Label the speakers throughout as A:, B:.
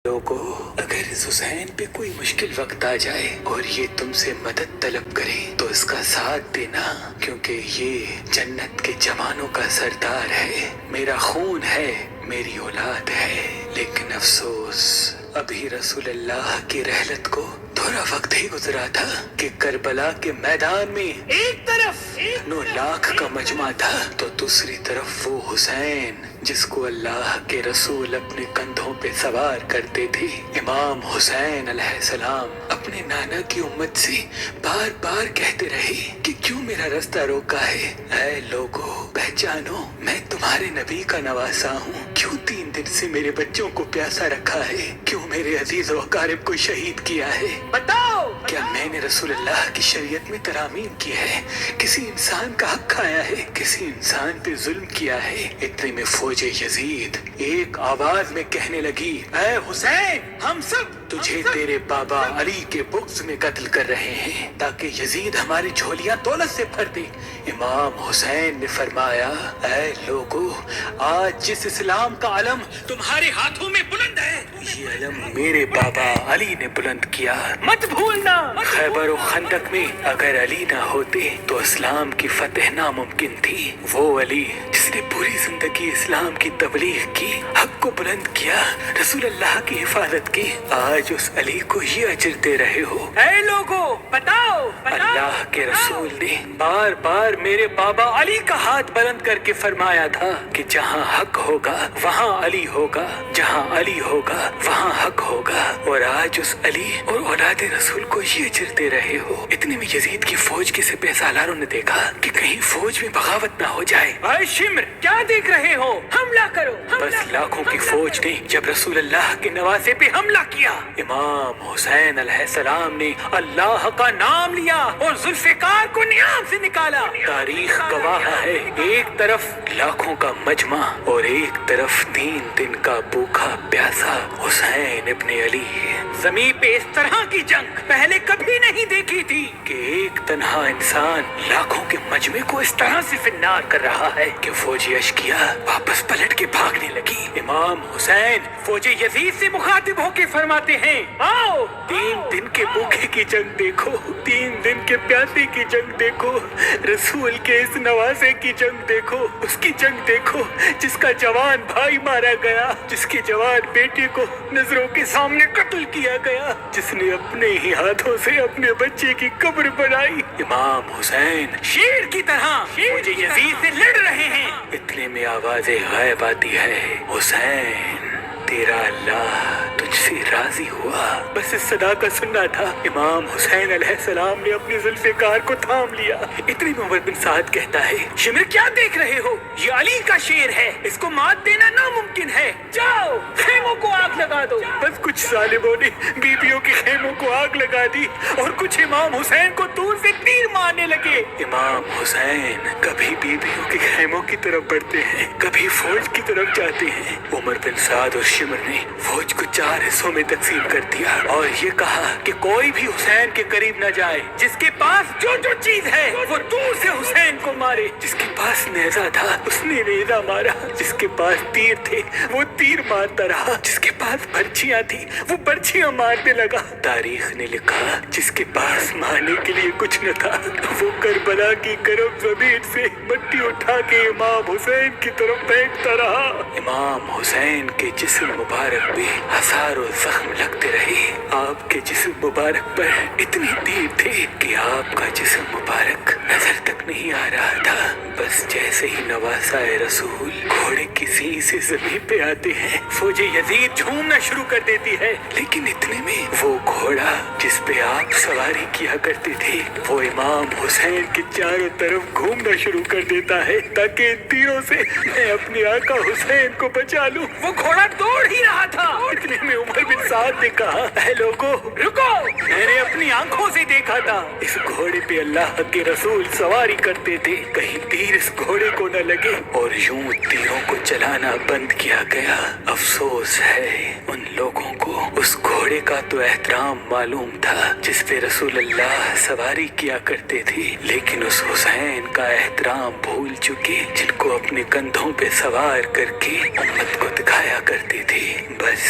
A: लोगों, अगर इस हुसैन पे कोई मुश्किल वक्त आ जाए और ये तुमसे मदद तलब करे तो इसका साथ देना, क्योंकि ये जन्नत के जवानों का सरदार है, मेरा खून है, मेरी औलाद है। लेकिन अफसोस अभी रसूलुल्लाह की रहलत को थोड़ा वक्त ही गुजरा था कि करबला के मैदान में एक तरफ 9 लाख का मजमा था तो दूसरी तरफ वो हुसैन जिसको अल्लाह के रसूल अपने कंधों पे सवार करते थे। इमाम हुसैन अलैहिस्सलाम अपने नाना की उम्मत से बार बार कहते रहे कि क्यों मेरा रास्ता रोका है। ऐ लोगों, पहचानो, मैं तुम्हारे नबी का नवासा हूँ। क्यों 3 दिन से मेरे बच्चों को प्यासा रखा है? क्यों मेरे अजीज व अकारिब को शहीद किया है? बताओ, क्या मैंने रसूलुल्लाह की शरीयत में तरामीम की है? किसी इंसान का हक खाया है? किसी इंसान पे जुल्म किया है? इतने में फौजे यजीद एक आवाज में कहने लगी, ऐ हुसैन, हम सब तुझे तेरे बाबा अली के बुग़्ज़ में कत्ल कर रहे हैं ताकि यजीद हमारी झोलियां दौलत से भर दे। इमाम हुसैन ने फरमाया, ऐ लोगों, आज जिस इस्लाम का अलम तुम्हारे हाथों में बुलंद है, ये अलम मेरे बाबा अली ने बुलंद किया। मत भूलना, खैबर और खंदक में अगर अली ना होते तो इस्लाम की फतह नामुमकिन थी। वो अली जिसने पूरी जिंदगी इस्लाम की तबलीग की, हक को बुलंद किया, रसूलुल्लाह की हिफाजत की, आज उस अली को ये अजर दे रहे हो। ऐ लोगों, बताओ, अल्लाह के रसूल ने बार बार मेरे बाबा अली का हाथ बुलंद करके फरमाया था कि जहाँ हक होगा वहाँ अली होगा, जहाँ अली होगा वहाँ हक होगा। और आज उस अली और औलाद रसूल को ये अजर दे रहे हो। इतने में यजीद की फौज के सिपह सालारों ने देखा कि कहीं फौज में बगावत ना हो जाए। ऐ शिम्र, क्या देख रहे हो? हमला करो। बस लाखों की फौज ने जब रसूलुल्लाह के नवासे पे हमला किया, इमाम हुसैन अलैहिस्सलाम ने अल्लाह का नाम लिया और जुल्फिकार को नियाम से निकाला। तारीख गवाह है, एक तरफ लाखों का मजमा और एक तरफ 3 दिन का भूखा प्यासा हुसैन इब्ने अली। ज़मीन पे इस तरह की जंग पहले कभी नहीं देखी थी कि एक तन्हा इंसान लाखों के मजमे को इस तरह से फिन्नार कर रहा है कि फौजी अशकिया वापस पलट के भागने लगी। इमाम हुसैन फौजी यजीद से मुखातिब होके फरमाते हैं, आओ, 3 दिन के भूखे की जंग देखो, 3 दिन के प्यासे की जंग देखो, रसूल के इस नवासे की जंग देखो, उसकी जंग देखो जिसका जवान भाई मारा गया, जिसके जवान बेटे को नजरों के सामने कत्ल किया गया, जिसने अपने ही हाथों से अपने बच्चे की कब्र बनाई। इमाम हुसैन शेर की तरह मुझे यजीद से लड़ रहे हैं। इतने में आवाज़े गायब आती है, हुसैन, तेरा अल्लाह तुझसे राजी हुआ। बस इस सदा का सुनना था। इमाम हुसैन अलैहिस्सलाम ने अपनी जुल्फिकार को थाम लिया। इतनी में उमर बिन साद कहता है, शिमर, क्या देख रहे हो? ये अली का शेर है, इसको मात देना नामुमकिन है। जाओ, खेमों को आग लगा दो। बस कुछ सालिबों ने बीबियों के खेमों को आग लगा दी और कुछ इमाम हुसैन को दूर से तीर मारने लगे। इमाम हुसैन कभी बीबियों के खेमों की तरफ बढ़ते हैं, कभी फौज की तरफ जाते हैं। उमर बिन साद और शिमर ने फौज को 4 हिस्सों में तकसीम कर दिया और ये कहा कि कोई भी हुसैन के करीब न जाए, जिसके पास जो जो चीज है वो दूर से हुसैन को मारे। जिसके पास नेजा था उसने नेजा मारा, जिसके पास तीर थे वो तीर मारता रहा, जिसके पास बर्छियां थी वो बर्छियां मारने लगा। तारीख ने लिखा, जिसके पास मारने के लिए कुछ न था वो करबला की गर्म जमीन से मट्टी उठा के इमाम हुसैन की तरफ फेंकता रहा। इमाम हुसैन के जिस्म मुबारक पे हजारों जख्म लगते रहे। आपके जिस्म मुबारक पर इतनी तीर थे कि आपका जिस्म मुबारक नजर तक नहीं आ रहा था। बस जैसे ही नवासाए रसूल घोड़े की सींग से जमीन पे आते हैं, फौजे यजीद झूमना शुरू कर देती है। लेकिन इतने में वो घोड़ा जिस पे आप सवारी किया करते थे वो इमाम हुसैन के चारों तरफ घूमना शुरू कर देता है ताकि इन तीरों से मैं अपने आका हुसैन को बचा लूं। वो घोड़ा दौड़ ही रहा था। इतने में उमर बिन साद ने कहा, ऐ लोगों, रुको, मैंने अपनी आंखों से देखा था इस घोड़े पे अल्लाह के रसूल सवारी करते थे, कहीं तीर इस घोड़े को न लगे। और यूं तीरों को चलाना बंद किया गया। अफसोस है उन लोगों को उस घोड़े का तो एहतराम मालूम था जिस पे रसूलुल्लाह सवारी किया करते थे, लेकिन उस हुसैन का एहतराम भूल चुके जिनको अपने कंधों पे सवार करके उम्मत को दिखा दिखाया करती थी। बस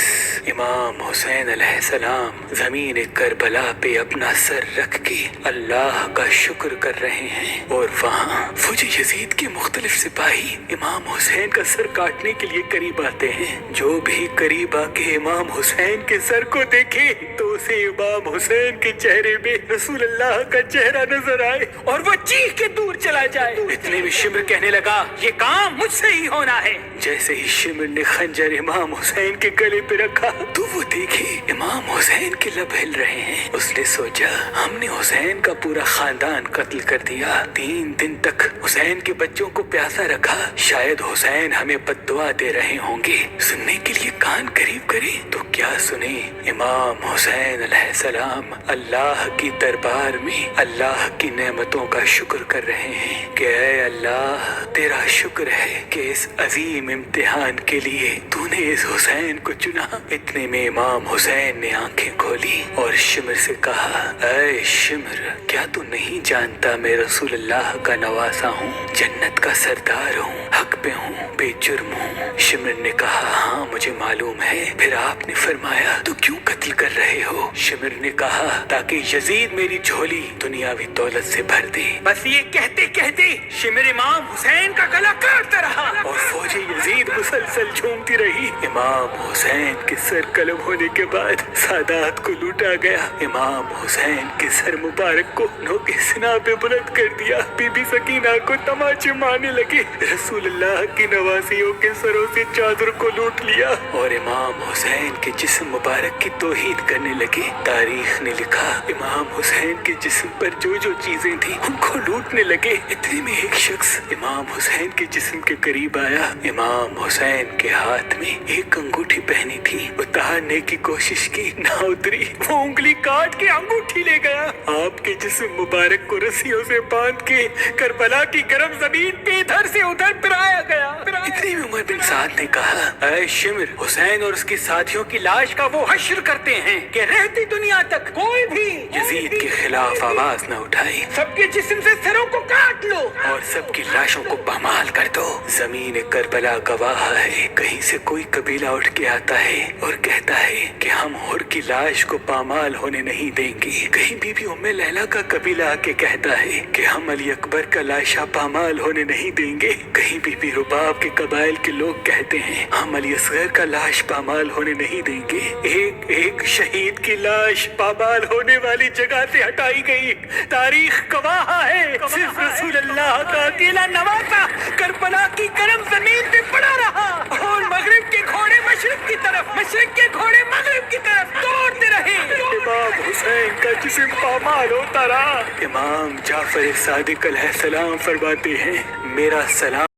A: इमाम हुसैन अलैहिस्सलाम ज़मीन करबला पे अपना सर रख के अल्लाह का शुक्र कर रहे हैं और वहाँ फौजी यजीद के मुख्तलिफ सिपाही इमाम हुसैन का सर काटने के लिए करीब आते हैं। जो भी करीब आके इमाम हुसैन के सर को देखे तो उसे इमाम हुसैन के चेहरे में रसूल अल्लाह का चेहरा नजर आए और वो चीख के दूर चला जाए। इतने में शिमर कहने लगा, ये काम मुझसे ही होना है। जैसे ही शिमर ने खंजर इमाम हुसैन के गले पे रखा तो वो देखे इमाम हुसैन के लब हिल रहे हैं। उसने सोचा, हमने हुसैन का पूरा खानदान कत्ल कर दिया, 3 दिन तक हुसैन के बच्चों को प्यासा रखा, शायद हुसैन हमें बद्दुआ दे रहे होंगे। सुनने के लिए कान करीब करे तो क्या सुने, इमाम हुसैन अलैहिस्सलाम अल्लाह की दरबार में अल्लाह की नेमतों का शुक्र कर रहे हैं कि ऐ अल्लाह, तेरा शुक्र है कि इस अजीम इम्तिहान के लिए तूने इस हुसैन को चुना। इतने में इमाम हुसैन ने आंखें खोली और शिमर से कहा, ऐ शिमर, क्या तू नहीं जानता मैं रसूल अल्लाह का नवासा हूँ, जन्नत का सरदार हूँ, हक पे हूँ, बेजुर्म हूँ। शिमर ने कहा, हाँ मुझे मालूम है। फिर आपने फरमाया, तो क्यों कत्ल कर रहे हो? शिमर ने कहा, ताकि यजीद मेरी झोली दुनियावी दौलत से भर दे। बस ये कहते कहते शिमर इमाम हुसैन का गला काटता रहा और फौजी यजीद मुसलसल झूमती रही। इमाम हुसैन के सर कलम होने के बाद सादात को लूटा गया। इमाम हुसैन के सर मुबारक को नोके सिना पे बुलंद कर दिया। बीबी सकीना को तमाचे मारने लगे। रसूलुल्लाह की नवासियों के सरों से चादर को लूट लिया और इमाम हुसैन के जिस्म मुबारक की तौहीद करने लगे। तारीख ने लिखा, इमाम हुसैन के जिस्म पर जो जो चीजें थी उनको लूटने लगे। इतने में एक शख्स इमाम हुसैन के जिस्म के करीब आया। इमाम हुसैन के हाथ में एक अंगूठी पहनी थी, उतारने की कोशिश की, ना उतरी। वो उंगली काट के अंगूठी ले गया। आपके जिस्म मुबारक को रस्सियों से बांध के करबला की गर्म जमीन पे इधर से उधर फिराया गया। इतने में उमर बिन साद ने कहा, ऐ शिमर, हुसैन और उसके साथियों की लाश का वो हश्र करते हैं कि रहती दुनिया तक कोई भी यजीद के खिलाफ आवाज न उठाए। सबके जिस्म से सरों को काट लो और सबकी लाशों को पामाल कर दो। जमीन करबला गवाह है। कहीं से कोई कबीला उठ के आता है और कहता है कि हम हुर की लाश को पामाल होने नहीं देंगे। कहीं बीबी उम्मे लैला का कबीला आके कहता है कि हम अली अकबर का लाशा पामाल होने नहीं देंगे। कहीं बीबी रुबाब के कबाइल के लोग कहते हैं हम अली असगर का लाश पामाल होने नहीं देंगे। एक एक शहीद की लाश पामाल होने वाली जगह से हटाई गई। तारीख गवाह है, सिर्फ रसूलुल्लाह का अकेला नवासा करबला की गर्म जमीन पे पड़ा रहा और मगरिब के घोड़े मशरिक की तरफ, मशरिक के घोड़े मगरिब की तरफ दौड़ते रहे। इमाम हुसैन का जिस्म पामाल होता रहा। इमाम जाफर सादिक अलैहिस्सलाम फरमाते हैं, मेरा सलाम